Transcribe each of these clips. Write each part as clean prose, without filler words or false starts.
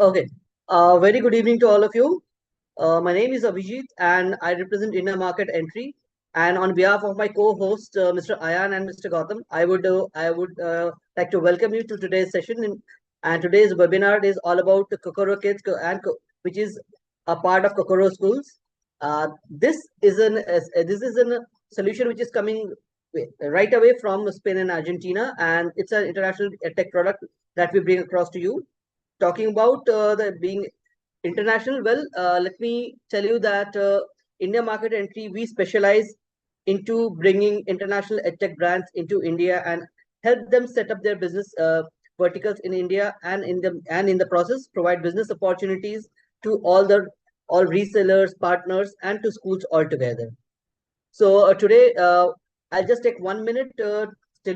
Okay. Very good evening to all of you. My name is Abhijit and I represent India Market Entry. And on behalf of my co-host, Mr. Ayan and Mr. Gautam, I would like to welcome you to today's session. And today's webinar is all about the Kokoro Kids, which is a part of Kokoro Schools. This is a solution which is coming right away from Spain and Argentina, and it's an international tech product that we bring across to you. Talking about the being international, well, let me tell you that India Market Entry, we specialize into bringing international edtech brands into India and help them set up their business verticals in India, and in the process provide business opportunities to all resellers, partners, and to schools altogether. So today, I'll just take 1 minute till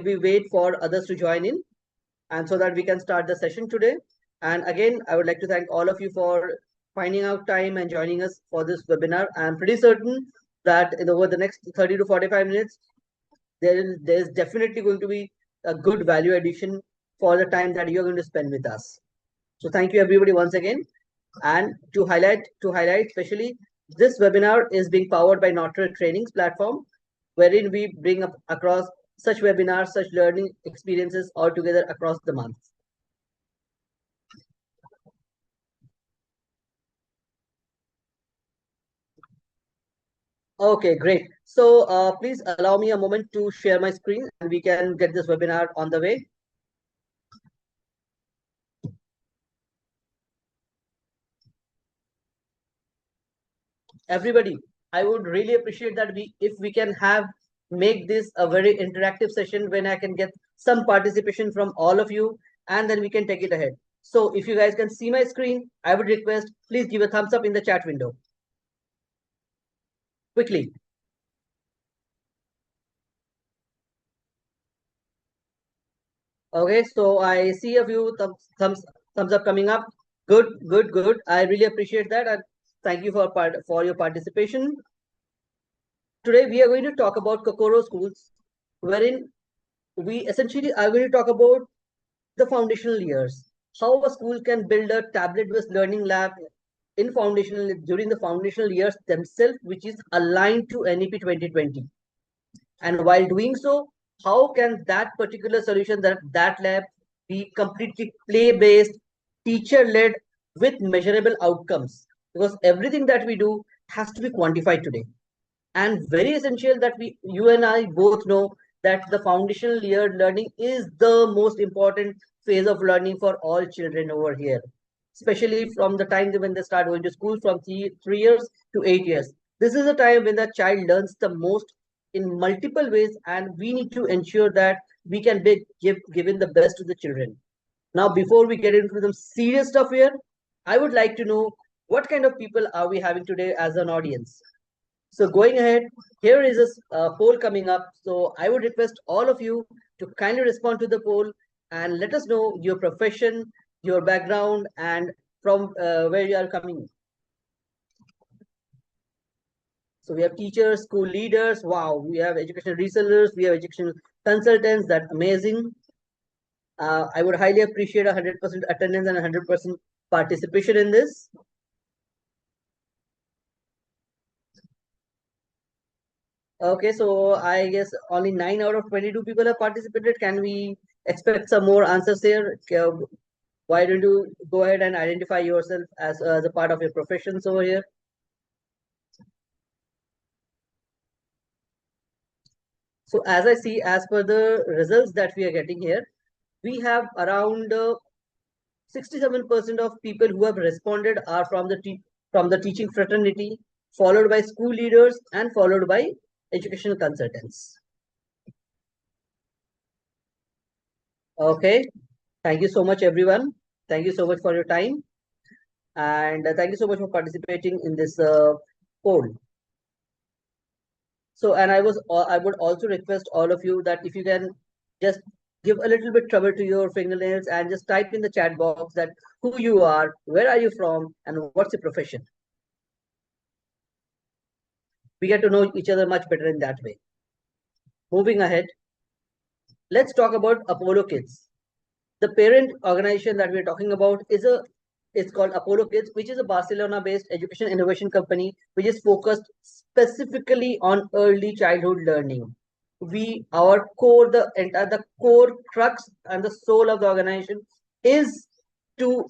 we wait for others to join in, and so that we can start the session today. And again, I would like to thank all of you for finding out time and joining us for this webinar. I'm pretty certain that over the next 30 to 45 minutes, there's definitely going to be a good value addition for the time that you're going to spend with us. So thank you everybody once again. And to highlight especially, this webinar is being powered by Knotral Trainings platform, wherein we bring up across such webinars, such learning experiences all together across the month. Okay, great. So please allow me a moment to share my screen and we can get this webinar on the way. Everybody, I would really appreciate that if we can make this a very interactive session when I can get some participation from all of you, and then we can take it ahead. So if you guys can see my screen, I would request, please give a thumbs up in the chat window. Quickly. Okay, so I see a few thumbs up coming up. Good. I really appreciate that, and thank you for your participation. Today we are going to talk about Kokoro Schools, wherein we essentially are going to talk about the foundational years, how a school can build a tablet-based learning lab during the foundational years themselves, which is aligned to NEP 2020. And while doing so, how can that particular solution, that lab, be completely play-based, teacher-led, with measurable outcomes? Because everything that we do has to be quantified today. And very essential that you and I both know that the foundational year learning is the most important phase of learning for all children over here, especially from the time when they start going to school from 3 years to 8 years. This is the time when the child learns the most in multiple ways, and we need to ensure that we can given the best to the children. Now, before we get into the serious stuff here, I would like to know what kind of people are we having today as an audience. So going ahead, here is a poll coming up. So I would request all of you to kindly respond to the poll and let us know your profession, your background, and from where you are coming. So we have teachers, school leaders. Wow, we have educational resellers, we have educational consultants. That's amazing. I would highly appreciate 100% attendance and 100% participation in this. Okay, so I guess only 9 out of 22 people have participated. Can we expect some more answers here? Why don't you go ahead and identify yourself as a part of your professions over here? So as I see, as per the results that we are getting here, we have around 67% of people who have responded are from the teaching fraternity, followed by school leaders and followed by educational consultants. Okay, thank you so much, everyone. Thank you so much for your time, and thank you so much for participating in this poll. So, and I would also request all of you that if you can just give a little bit trouble to your fingernails and just type in the chat box that who you are, where are you from, and what's your profession. We get to know each other much better in that way. Moving ahead, let's talk about Apollo Kids. The parent organization that we're talking about is a it's called Apollo Kids, which is a Barcelona-based education innovation company, which is focused specifically on early childhood learning. Our core, the core crux and the soul of the organization is to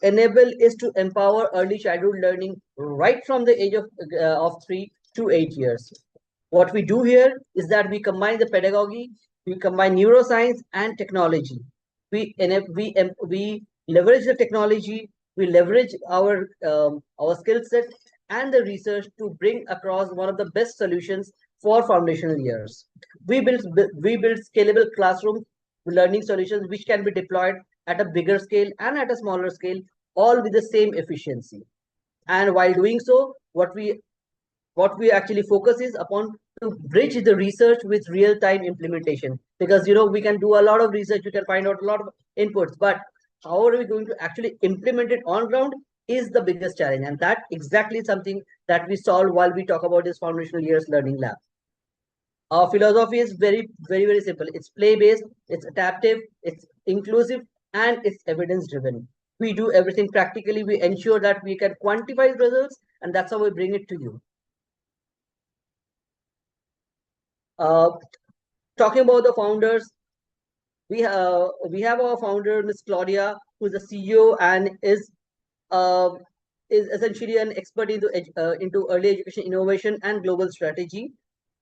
empower early childhood learning right from the age of 3 to 8 years. What we do here is that we combine the pedagogy, we combine neuroscience and technology. We leverage the technology, we leverage our skill set and the research to bring across one of the best solutions for foundational years. We build scalable classroom learning solutions which can be deployed at a bigger scale and at a smaller scale, all with the same efficiency. And while doing so, what we actually focus is upon to bridge the research with real-time implementation, because we can do a lot of research, we can find out a lot of inputs, but how are we going to actually implement it on ground is the biggest challenge, and that exactly something that we solve while we talk about this foundational years learning lab. Our philosophy is very, very, very simple. It's play-based, it's adaptive, it's inclusive, and it's evidence-driven. We do everything practically. We ensure that we can quantify results, and that's how we bring it to you. Talking about the founders, we have our founder, Miss Claudia, who's the CEO and is essentially an expert into early education innovation and global strategy.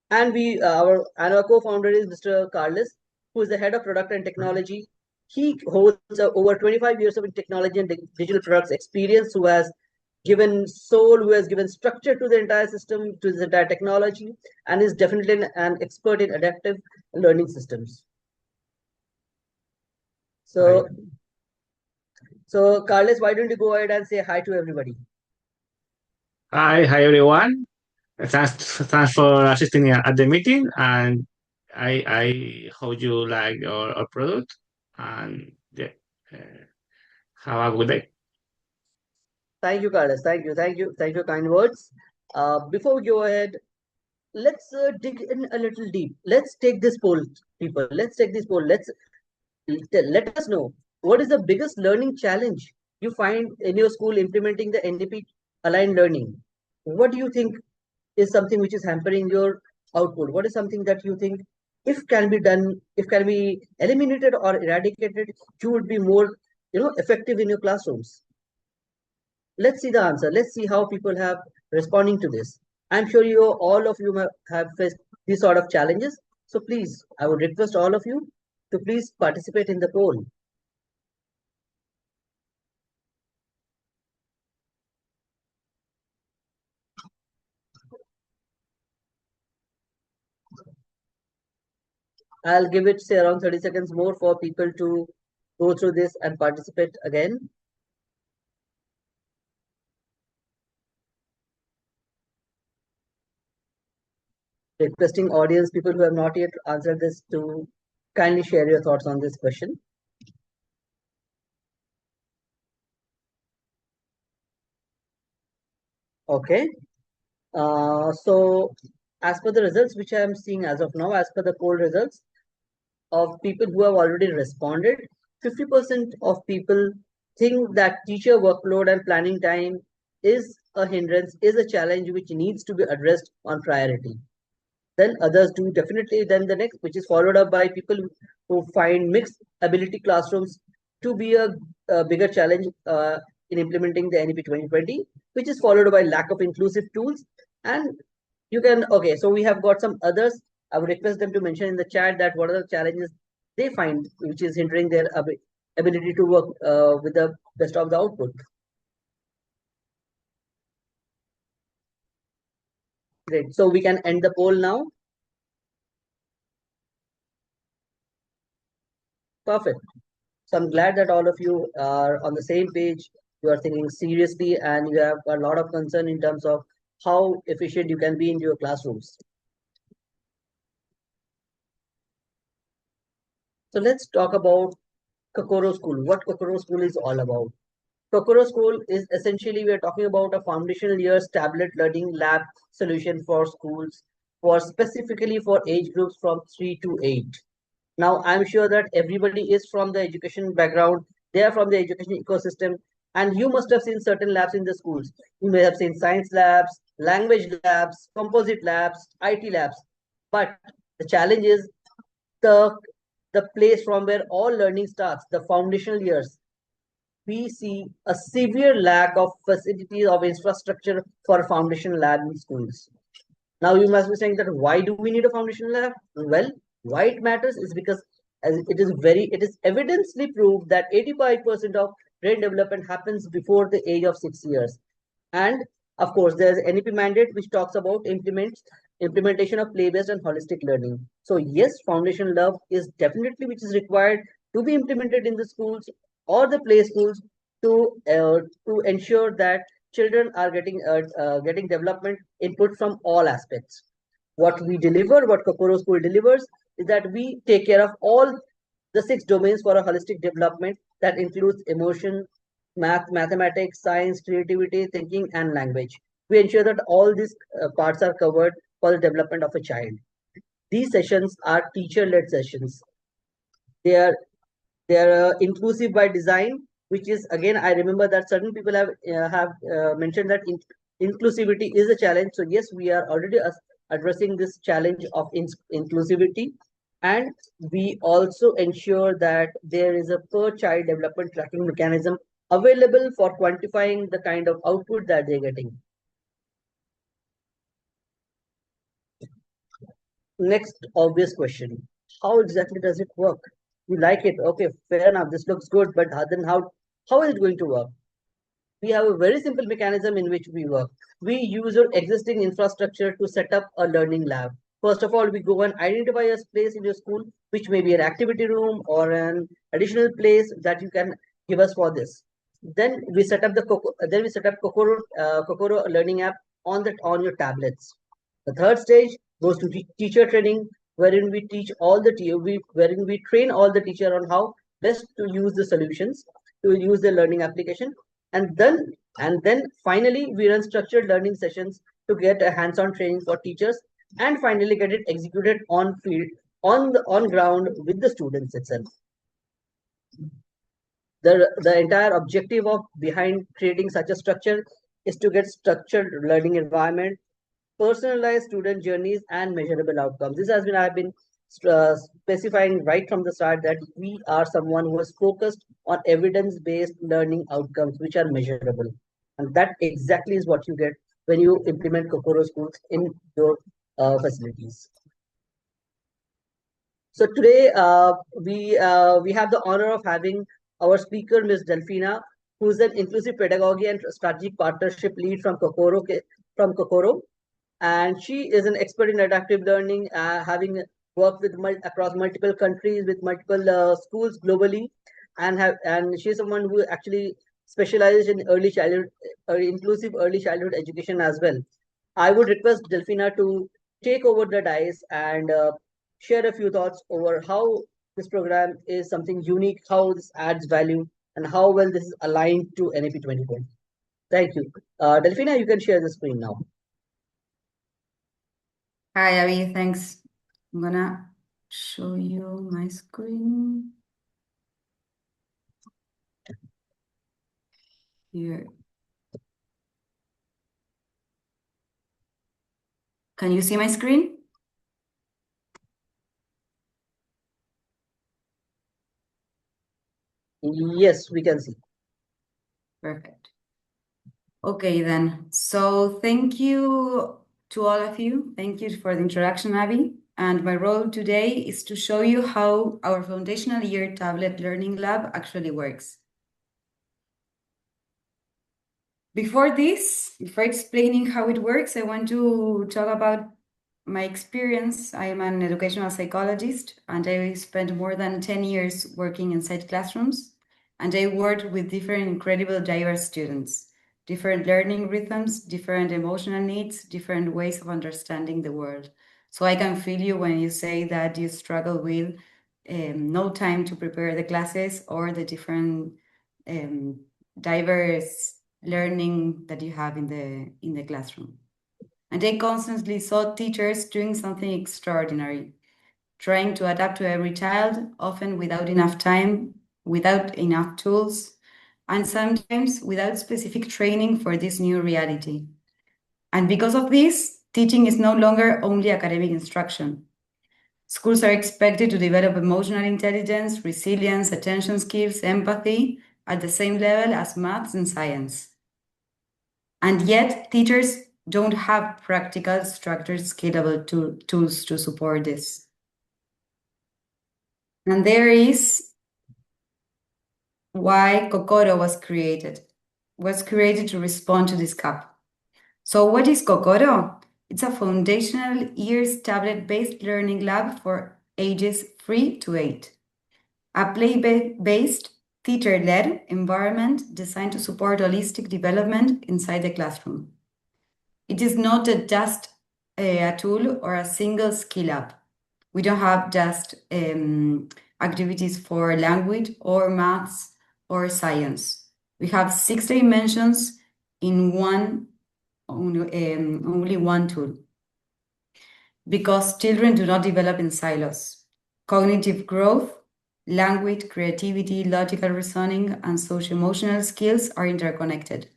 And our co-founder is Mr. Carlos, who is the head of product and technology. He holds over 25 years of technology and digital products experience, who has given soul, who has given structure to the entire system, to the entire technology, and is definitely an expert in adaptive learning systems. So, Carlos, why don't you go ahead and say hi to everybody? Hi everyone. Thanks for assisting at the meeting, and I hope you like our product, and yeah, have a good day. Thank you, Carlos. Thank you, kind words. Before we go ahead, let's dig in a little deep. Let's take this poll, people. Let's take this poll. Let us know what is the biggest learning challenge you find in your school implementing the NDP aligned learning. What do you think is something which is hampering your output? What is something that you think, if can be done, if can be eliminated or eradicated, you would be more effective in your classrooms? Let's see the answer. Let's see how people have responding to this. I'm sure all of you have faced these sort of challenges. So please, I would request all of you to please participate in the poll. I'll give it, say, around 30 seconds more for people to go through this and participate again. Requesting audience, people who have not yet answered this, to kindly share your thoughts on this question. Okay. So as per the results which I am seeing as of now, as per the poll results of people who have already responded, 50% of people think that teacher workload and planning time is a hindrance, is a challenge which needs to be addressed on priority. Then others do definitely. Then the next, which is followed up by people who find mixed ability classrooms to be a bigger challenge in implementing the NEP 2020, which is followed by lack of inclusive tools. And you can, okay, so we have got some others. I would request them to mention in the chat that what are the challenges they find which is hindering their ability to work with the best of the output. Great. So we can end the poll now. Perfect. So I'm glad that all of you are on the same page. You are thinking seriously and you have a lot of concern in terms of how efficient you can be in your classrooms. So let's talk about Kokoro School. What Kokoro School is all about. Kokoro School is essentially, we are talking about a foundational years tablet learning lab solution for schools, specifically for age groups from 3 to 8. Now, I'm sure that everybody is from the education background. They are from the education ecosystem. And you must have seen certain labs in the schools. You may have seen science labs, language labs, composite labs, IT labs. But the challenge is the the place from where all learning starts, the foundational years. We see a severe lack of facilities of infrastructure for a foundation lab in schools. Now you must be saying that why do we need a foundation lab? Well, why it matters is because as it is evidently proved that 85% of brain development happens before the age of 6 years. And of course, there's NEP mandate which talks about implementation of play-based and holistic learning. So yes, foundation love is definitely which is required to be implemented in the schools or the play schools to ensure that children are getting development input from all aspects. What we deliver, what Kokoro School delivers, is that we take care of all the 6 domains for a holistic development that includes emotion, mathematics, science, creativity, thinking, and language. We ensure that all these parts are covered for the development of a child. These sessions are teacher-led sessions. They are inclusive by design, which is again I remember that certain people have mentioned that inclusivity is a challenge. So yes, we are already addressing this challenge of inclusivity, and we also ensure that there is a per child development tracking mechanism available for quantifying the kind of output that they're getting. Next obvious question: how exactly does it work? You like it? Okay, fair enough. This looks good, but then how is it going to work? We have a very simple mechanism in which we work. We use our existing infrastructure to set up a learning lab. First of all, we go and identify a place in your school, which may be an activity room or an additional place that you can give us for this. Then we set up Kokoro learning app on your tablets. The third stage goes to teacher training, wherein we train all the teacher on how best to use the solutions to use the learning application, and then finally we run structured learning sessions to get a hands-on training for teachers, and finally get it executed on field on ground with the students itself. The entire objective of behind creating such a structure is to get structured learning environment, personalized student journeys, and measurable outcomes. This has been I've been specifying right from the start that we are someone who is focused on evidence-based learning outcomes which are measurable, and that exactly is what you get when you implement Kokoro Schools in your facilities. So today we have the honor of having our speaker, Ms. Delfina, who is an inclusive pedagogy and strategic partnership lead from Kokoro, and she is an expert in adaptive learning, having worked with across multiple countries with multiple schools globally, and she's someone who actually specializes in inclusive early childhood education as well. I would request Delfina to take over the dais and share a few thoughts over how this program is something unique, how this adds value, and how well this is aligned to NAP 2020. Thank you. Delfina, you can share the screen now. Hi, Abby, thanks. I'm gonna show you my screen. Here. Can you see my screen? Yes, we can see. Perfect. Okay, then. So thank you to all of you. Thank you for the introduction, Abby. And my role today is to show you how our foundational year tablet learning lab actually works. Before explaining how it works, I want to talk about my experience. I am an educational psychologist, and I spent more than 10 years working inside classrooms, and I worked with different incredible diverse students, different learning rhythms, different emotional needs, different ways of understanding the world. So I can feel you when you say that you struggle with no time to prepare the classes or the different diverse learning that you have in the classroom. And I constantly saw teachers doing something extraordinary, trying to adapt to every child, often without enough time, without enough tools, and sometimes without specific training for this new reality. And because of this, teaching is no longer only academic instruction. Schools are expected to develop emotional intelligence, resilience, attention skills, empathy at the same level as maths and science. And yet, teachers don't have practical, structured, scalable tools to support this. And there is why Kokoro was created. Was created to respond to this gap. So what is Kokoro? It's a foundational ears tablet-based learning lab for ages 3 to 8. A play-based, teacher-led environment designed to support holistic development inside the classroom. It is not just a tool or a single skill app. We don't have just activities for language or maths or science. We have 6 dimensions in only one tool. Because children do not develop in silos. Cognitive growth, language, creativity, logical reasoning, and social-emotional skills are interconnected.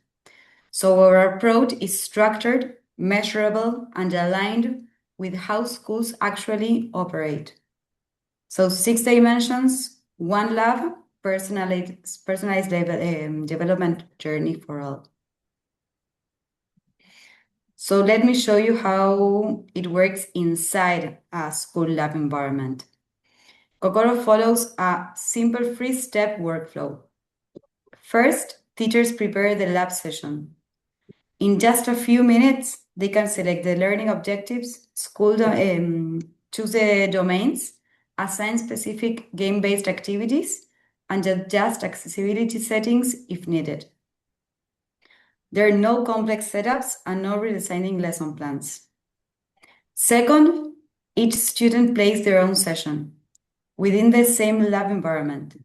So our approach is structured, measurable, and aligned with how schools actually operate. So 6 dimensions, 1 lab, personalized development journey for all. So let me show you how it works inside a school lab environment. Kokoro follows a simple 3-step workflow. First, teachers prepare the lab session. In just a few minutes, they can select the learning objectives, choose the domains, assign specific game-based activities, and adjust accessibility settings if needed. There are no complex setups and no redesigning lesson plans. Second, each student plays their own session within the same lab environment.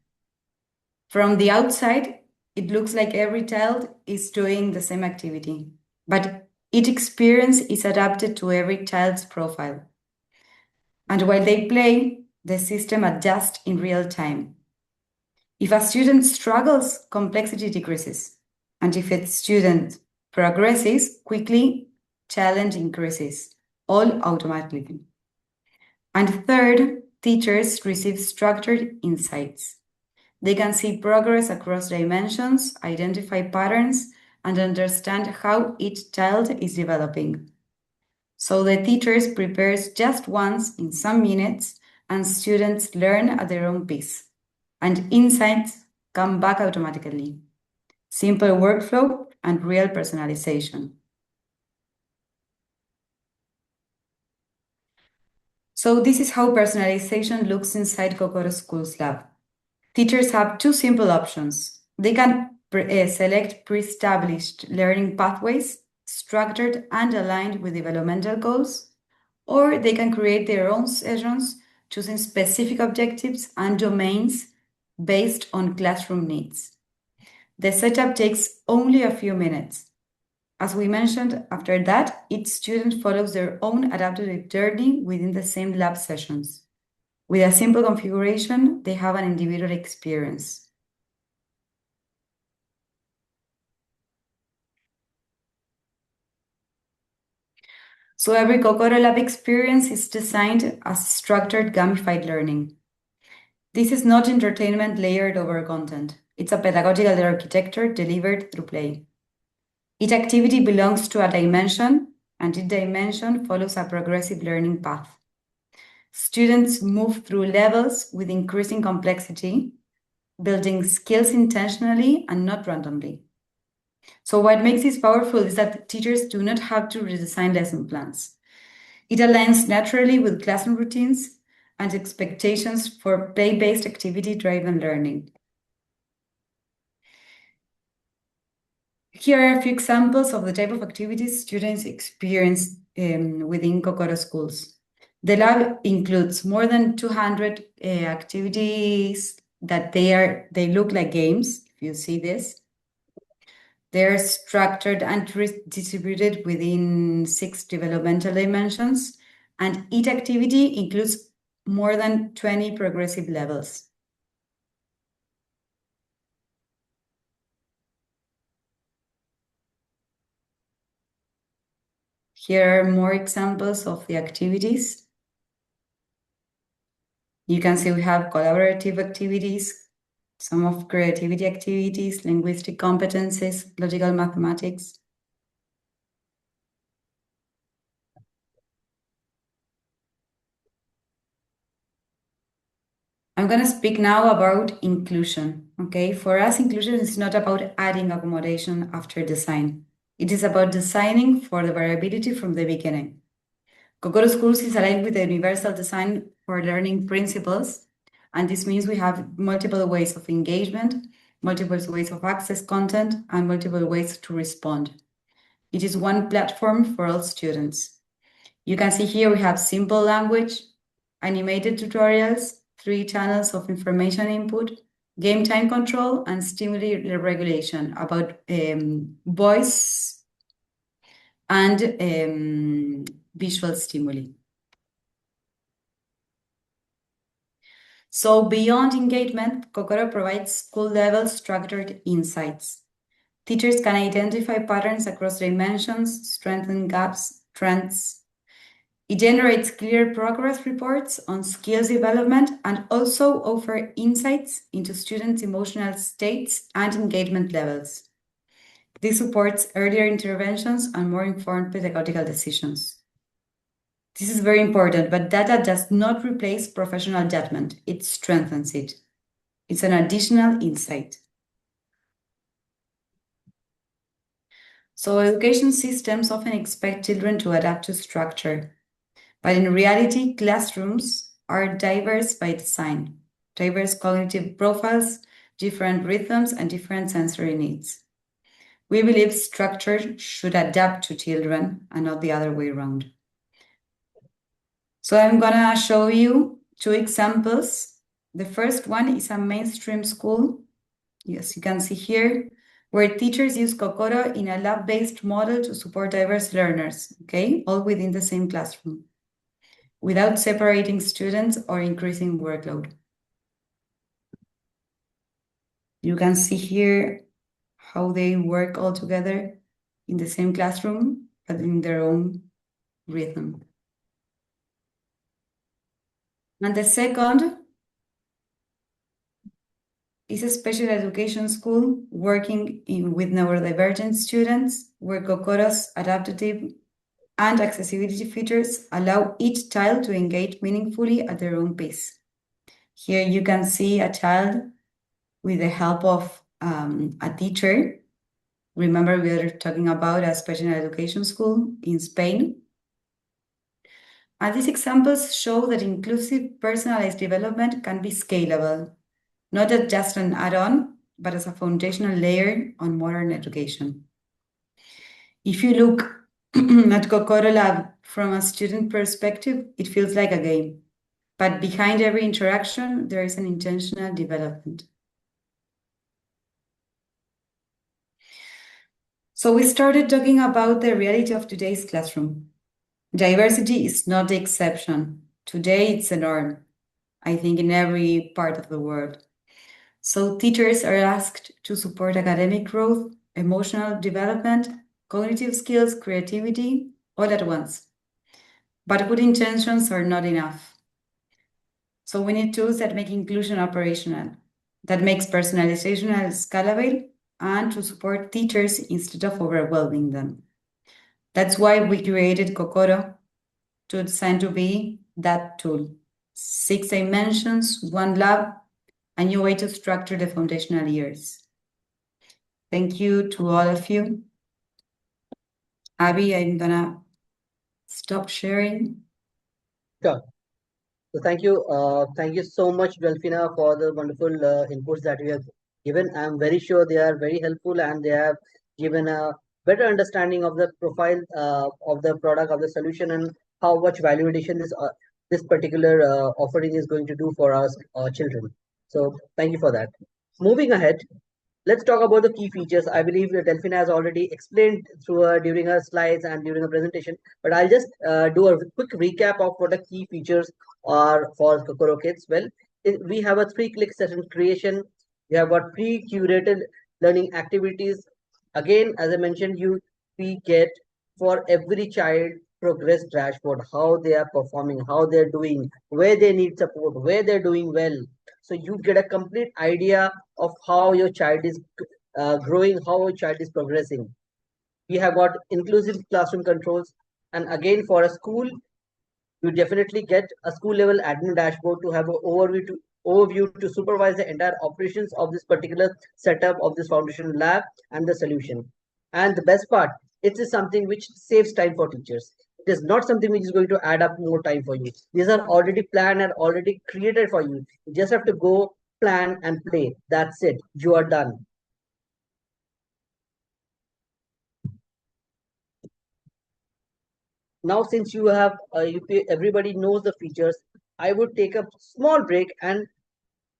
From the outside, it looks like every child is doing the same activity, but each experience is adapted to every child's profile. And while they play, the system adjusts in real time. If a student struggles, complexity decreases. And if a student progresses quickly, challenge increases, all automatically. And third, teachers receive structured insights. They can see progress across dimensions, identify patterns, and understand how each child is developing. So the teachers prepares just once in some minutes, and students learn at their own pace. And insights come back automatically. Simple workflow and real personalization. So this is how personalization looks inside Kokoro Schools Lab. Teachers have 2 simple options. They can select pre-established learning pathways, structured and aligned with developmental goals, or they can create their own sessions, choosing specific objectives and domains based on classroom needs. The setup takes only a few minutes. As we mentioned, after that, each student follows their own adaptive journey within the same lab sessions. With a simple configuration, they have an individual experience. So every Kokoro Lab experience is designed as structured gamified learning. This is not entertainment layered over content. It's a pedagogical architecture delivered through play. Each activity belongs to a dimension, and each dimension follows a progressive learning path. Students move through levels with increasing complexity, building skills intentionally and not randomly. So what makes this powerful is that teachers do not have to redesign lesson plans. It aligns naturally with classroom routines and expectations for play-based activity-driven learning. Here are a few examples of the type of activities students experience within Kokoro Schools. The lab includes more than 200 activities that they look like games, if you see this. They're structured and distributed within 6 developmental dimensions, and each activity includes more than 20 progressive levels. Here are more examples of the activities. You can see we have collaborative activities, some of creativity activities, linguistic competencies, logical mathematics. I'm going to speak now about inclusion. Okay, for us, inclusion is not about adding accommodation after design. It is about designing for the variability from the beginning. Kokoro Schools is aligned with the universal design for learning principles, and this means we have multiple ways of engagement, multiple ways of access content, and multiple ways to respond. It is one platform for all students. You can see here we have simple language, animated tutorials, 3 channels of information input, game time control, and stimuli regulation about voice and visual stimuli. So beyond engagement, Kokoro provides school-level structured insights. Teachers can identify patterns across dimensions, strengthen gaps, trends. It generates clear progress reports on skills development and also offer insights into students' emotional states and engagement levels. This supports earlier interventions and more informed pedagogical decisions. This is very important, but data does not replace professional judgment. It strengthens it. It's an additional insight. So education systems often expect children to adapt to structure. But in reality, classrooms are diverse by design, diverse cognitive profiles, different rhythms, and different sensory needs. We believe structure should adapt to children and not the other way around. So I'm gonna show you 2 examples. The first one is a mainstream school. Yes, you can see here, where teachers use Kokoro in a lab-based model to support diverse learners, okay? All within the same classroom, without separating students or increasing workload. You can see here how they work all together in the same classroom, but in their own rhythm. And the second is a special education school working with neurodivergent students, where Kokoro's adaptive and accessibility features allow each child to engage meaningfully at their own pace. Here you can see a child with the help of a teacher. Remember, we are talking about a special education school in Spain. And these examples show that inclusive personalized development can be scalable, not as just an add-on, but as a foundational layer on modern education. If you look at Kokoro Lab from a student perspective, it feels like a game. But behind every interaction, there is an intentional development. So we started talking about the reality of today's classroom. Diversity is not the exception. Today, it's a norm, I think, in every part of the world. So teachers are asked to support academic growth, emotional development, cognitive skills, creativity, all at once. But good intentions are not enough. So we need tools that make inclusion operational, that makes personalization scalable, and to support teachers instead of overwhelming them. That's why we created Kokoro, to design to be that tool. 6 dimensions, 1 lab, a new way to structure the foundational years. Thank you to all of you. Abby, I'm gonna stop sharing. Sure. So thank you so much, Delfina, for the wonderful inputs that you have given. I'm very sure they are very helpful and they have given a better understanding of the profile of the product, of the solution, and how much value addition this particular offering is going to do for us children. So thank you for that. Moving ahead, let's talk about the key features. I believe that Delfina has already explained during her slides and during her presentation, but I'll just do a quick recap of what the key features are for Kokoro Kids. Well, we have a 3-click session creation. We have got pre-curated learning activities. Again, as I mentioned, we get for every child progress dashboard, how they are performing, how they're doing, where they need support, where they're doing well. So you get a complete idea of how your child is growing, how your child is progressing. We have got inclusive classroom controls. And again, for a school, you definitely get a school level admin dashboard to have an overview to supervise the entire operations of this particular setup of this foundation lab and the solution. And the best part, it is something which saves time for teachers. It is not something which is going to add up more time for you. These are already planned and already created for you. You just have to go, plan and play. That's it. You are done. Now, since you have everybody knows the features, I would take a small break and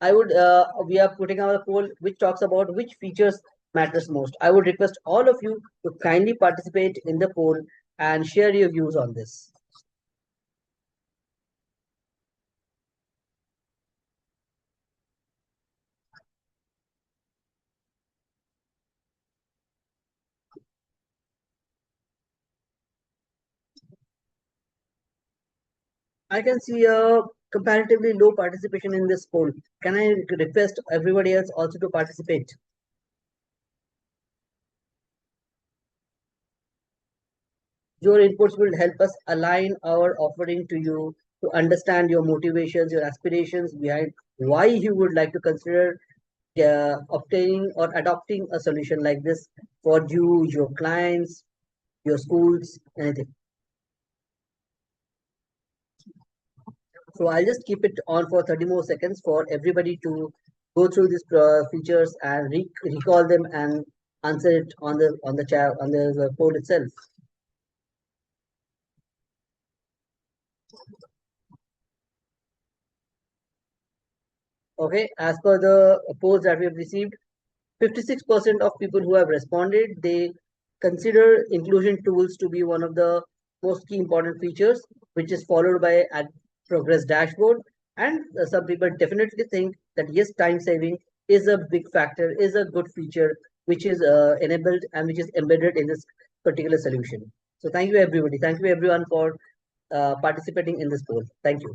we are putting out a poll which talks about which features matters most. I would request all of you to kindly participate in the poll and share your views on this. I can see a comparatively low participation in this poll. Can I request everybody else also to participate? Your inputs will help us align our offering to you, to understand your motivations, your aspirations behind why you would like to consider obtaining or adopting a solution like this for you, your clients, your schools, anything. So I'll just keep it on for 30 more seconds for everybody to go through these features and recall them and answer it on the chat on the poll itself. Okay, as per the polls that we have received, 56% of people who have responded, they consider inclusion tools to be one of the most key important features, which is followed by a progress dashboard. And some people definitely think that yes, time saving is a big factor, is a good feature, which is enabled and which is embedded in this particular solution. So thank you, everybody. Thank you, everyone, for participating in this poll. Thank you.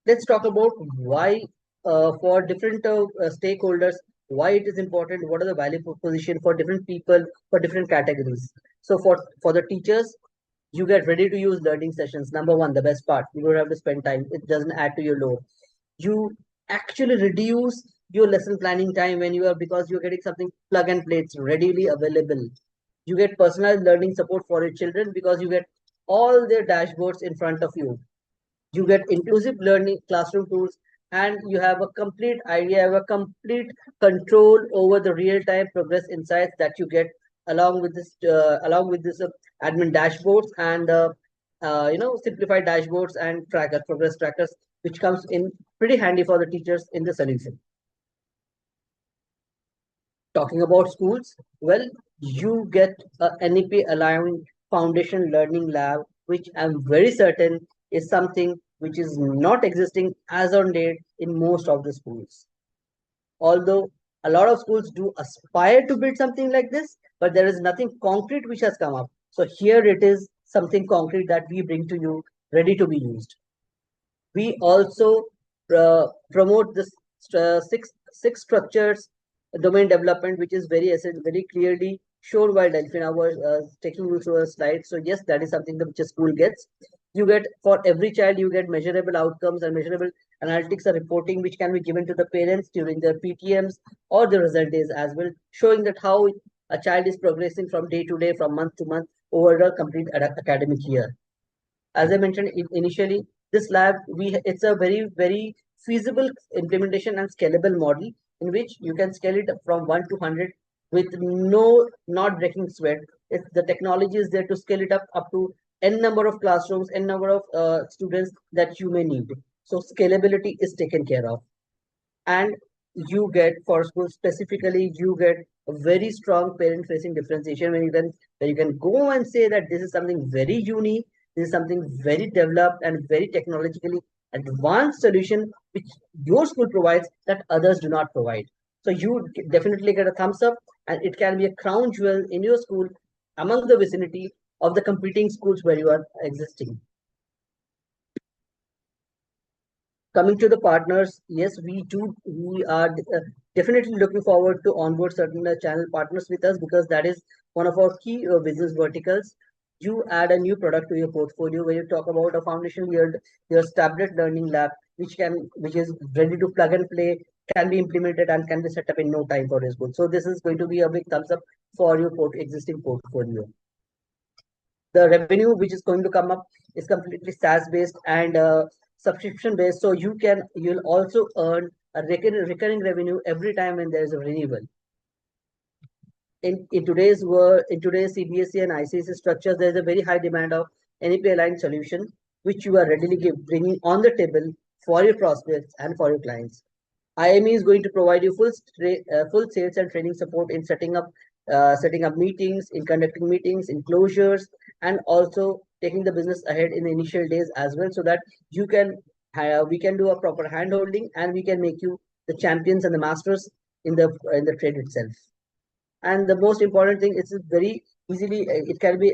Let's talk about why for different stakeholders, why it is important, what are the value proposition for different people, for different categories. So for the teachers, you get ready to use learning sessions. Number one, the best part, you don't have to spend time, it doesn't add to your load. You actually reduce your lesson planning time when you are, because you're getting something plug and play, it's readily available. You get personalized learning support for your children because you get all their dashboards in front of you. You get inclusive learning classroom tools, and you have a complete idea, have a complete control over the real-time progress insights that you get along with this admin dashboards and simplified dashboards and progress trackers, which comes in pretty handy for the teachers in the solution. Talking about schools, well, you get a NEP aligned foundation learning lab, which I'm very certain is something which is not existing as on date in most of the schools. Although a lot of schools do aspire to build something like this, but there is nothing concrete which has come up. So here it is, something concrete that we bring to you, ready to be used. We also promote this six structures domain development, which is very clearly shown while Delfina was taking you through a slide. So yes, that is something that which a school gets. You get, for every child, you get measurable outcomes and measurable analytics or reporting, which can be given to the parents during their PTMs or the result days as well, showing that how a child is progressing from day to day, from month to month over a complete academic year. As I mentioned initially, this lab, it's a very feasible implementation and scalable model in which you can scale it from 1 to 100 with not breaking sweat. If the technology is there to scale it up to n number of classrooms, n number of students that you may need. So scalability is taken care of. And you get, for schools specifically, you get a very strong parent facing differentiation when you can go and say that this is something very unique, this is something very developed and very technologically advanced solution which your school provides that others do not provide. So you definitely get a thumbs up, and it can be a crown jewel in your school among the vicinity of the competing schools where you are existing. Coming to the partners, yes, we are definitely looking forward to onboard certain channel partners with us, because that is one of our key business verticals. You add a new product to your portfolio where you talk about a foundation your tablet learning lab, which is ready to plug and play, can be implemented and can be set up in no time for your school. So this is going to be a big thumbs up for your existing portfolio. The revenue which is going to come up is completely SaaS based and subscription based. So you'll also earn a recurring revenue every time when there is a renewal. In today's world, in today's CBSE and ICSE structures, there is a very high demand of NEP aligned solution, which you are readily bringing on the table for your prospects and for your clients. IME is going to provide you full sales and training support in setting up meetings, in conducting meetings, in closures, and also taking the business ahead in the initial days as well, so that we can do a proper handholding and we can make you the champions and the masters in the trade itself. And the most important thing, it's very easily it can be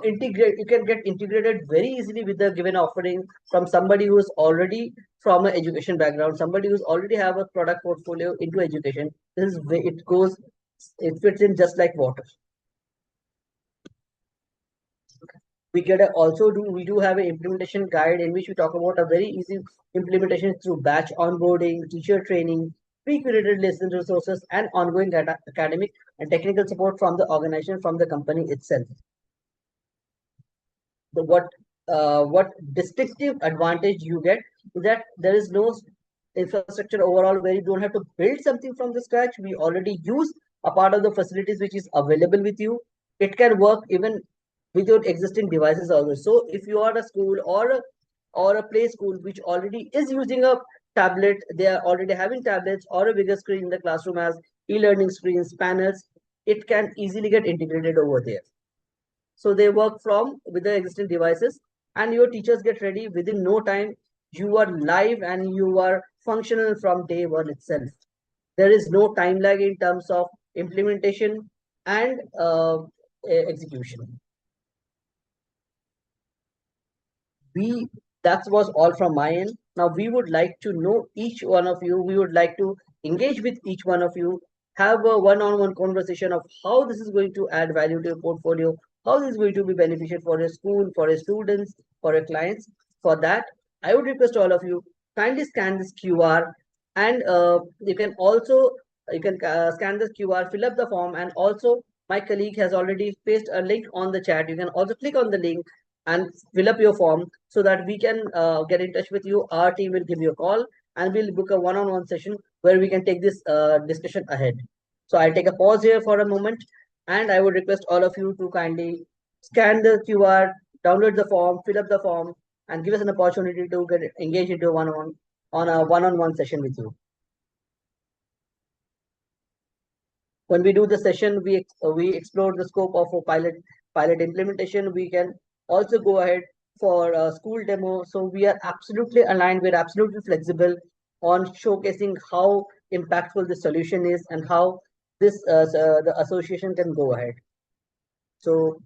integrate. You can get integrated very easily with the given offering from somebody who is already from an education background, somebody who's already have a product portfolio into education. This is way it fits in just like water. We do have an implementation guide in which we talk about a very easy implementation through batch onboarding, teacher training, pre-curated lesson resources, and ongoing academic and technical support from the organization, from the company itself. What distinctive advantage you get is that there is no infrastructure overall where you don't have to build something from the scratch. We already use a part of the facilities which is available with you. It can work even with your existing devices also. So if you are a school or a play school which already is using a tablet, they are already having tablets or a bigger screen in the classroom as e-learning screens, panels, it can easily get integrated over there. So they work with the existing devices, and your teachers get ready within no time. You are live and you are functional from day one itself. There is no time lag in terms of implementation and execution. That was all from my end. Now we would like to know each one of you. We would like to engage with each one of you, have a one-on-one conversation of how this is going to add value to your portfolio, how this is going to be beneficial for your school, for your students, for your clients. For that, I would request all of you, kindly scan this QR, and you can scan this QR, fill up the form, and also my colleague has already pasted a link on the chat. You can also click on the link and fill up your form so that we can get in touch with you. Our team will give you a call and we'll book a one-on-one session where we can take this discussion ahead. So I'll take a pause here for a moment, and I would request all of you to kindly scan the QR, download the form, fill up the form, and give us an opportunity to get engaged into a one-on-one session with you. When we do the session, we explore the scope of a pilot implementation. We can also go ahead for a school demo. So we are absolutely aligned. We're absolutely flexible on showcasing how impactful the solution is and how the association can go ahead. So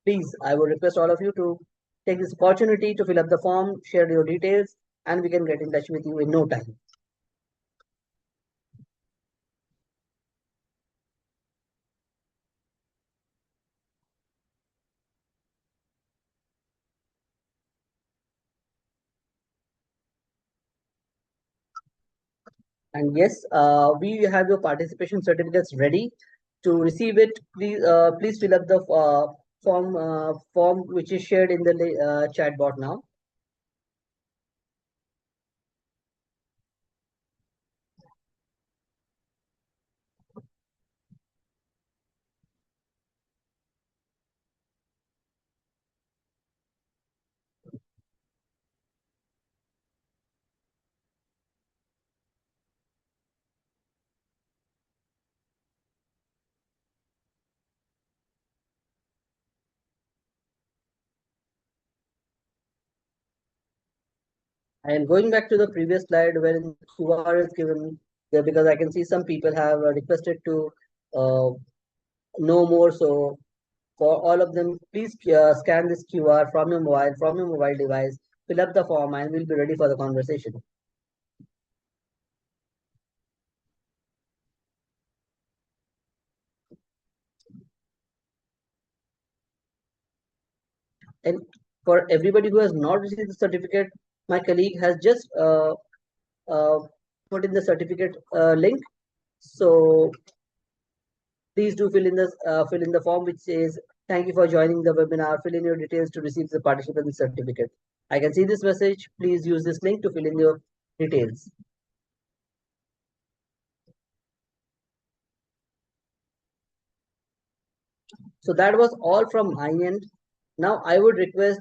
please, I would request all of you to take this opportunity to fill up the form, share your details, and we can get in touch with you in no time. And yes, we have your participation certificates ready. To receive it, please fill up the form which is shared in the chat bot now. I am going back to the previous slide where the QR is given there because I can see some people have requested to know more. So for all of them, please scan this QR from your mobile device, fill up the form, and we'll be ready for the conversation. And for everybody who has not received the certificate, my colleague has just put in the certificate link. So please do fill in the form which says, "Thank you for joining the webinar. Fill in your details to receive the participant certificate." I can see this message. Please use this link to fill in your details. So that was all from my end. Now I would request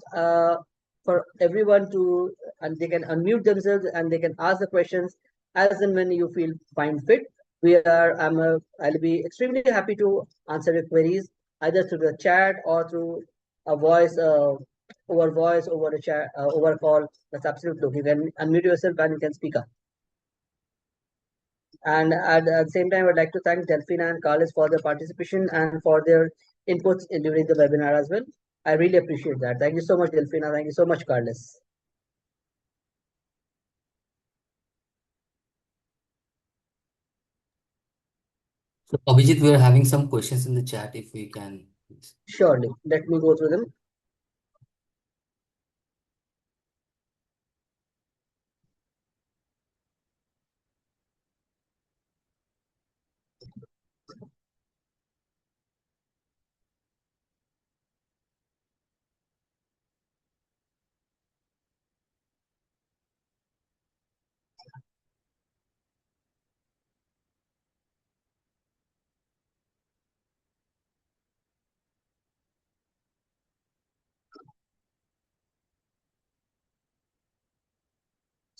for everyone to, and they can unmute themselves and they can ask the questions as and when you feel find fit. I'll be extremely happy to answer your queries either through the chat or through a voice, over a chat, over a call. That's absolutely okay. You can unmute yourself and you can speak up. And at the same time, I'd like to thank Delfina and Carlos for their participation and for their inputs during the webinar as well. I really appreciate that. Thank you so much, Delfina. Thank you so much, Carlos. So, Abhijit, we are having some questions in the chat if we can. Surely. Let me go through them.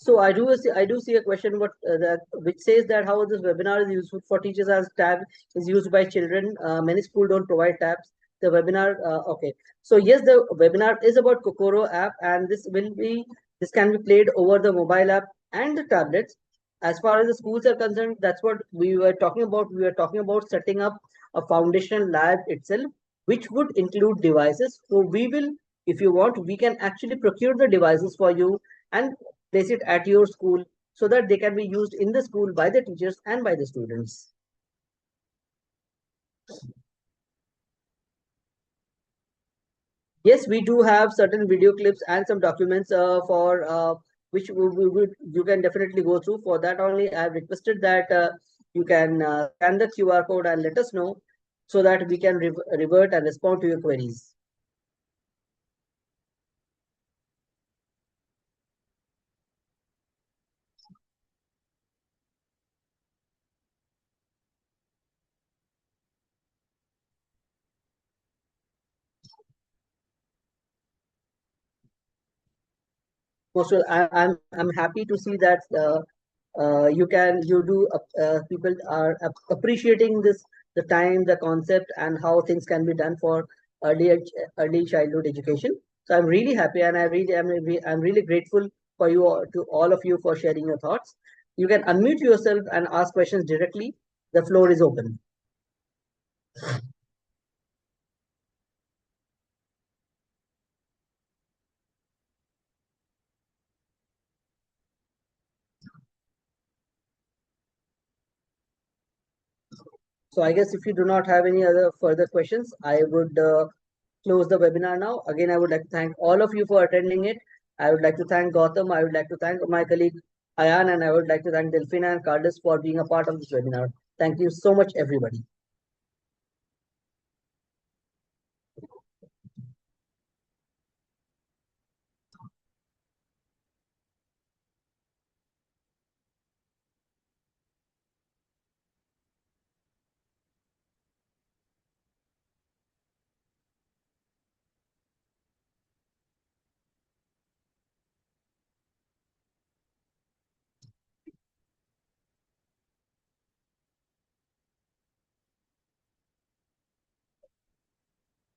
So I do see a question which says that how this webinar is useful for teachers as tab is used by children. Many schools don't provide tabs. The webinar, okay. So yes, the webinar is about Kokoro app, and this can be played over the mobile app and the tablets. As far as the schools are concerned, that's what we were talking about. We were talking about setting up a foundation lab itself, which would include devices. So we will, if you want, we can actually procure the devices for you and place it at your school so that they can be used in the school by the teachers and by the students. Yes, we do have certain video clips and some documents for which you can definitely go through. For that only, I have requested that you can scan the QR code and let us know so that we can revert and respond to your queries. So I'm happy to see that people are appreciating the time, the concept, and how things can be done for early childhood education. So I'm really happy, and I'm really grateful for you to all of you for sharing your thoughts. You can unmute yourself and ask questions directly. The floor is open. So I guess if you do not have any other further questions, I would close the webinar now. Again, I would like to thank all of you for attending it. I would like to thank Gautam. I would like to thank my colleague Ayan, and I would like to thank Delfina and Carlos for being a part of this webinar. Thank you so much, everybody.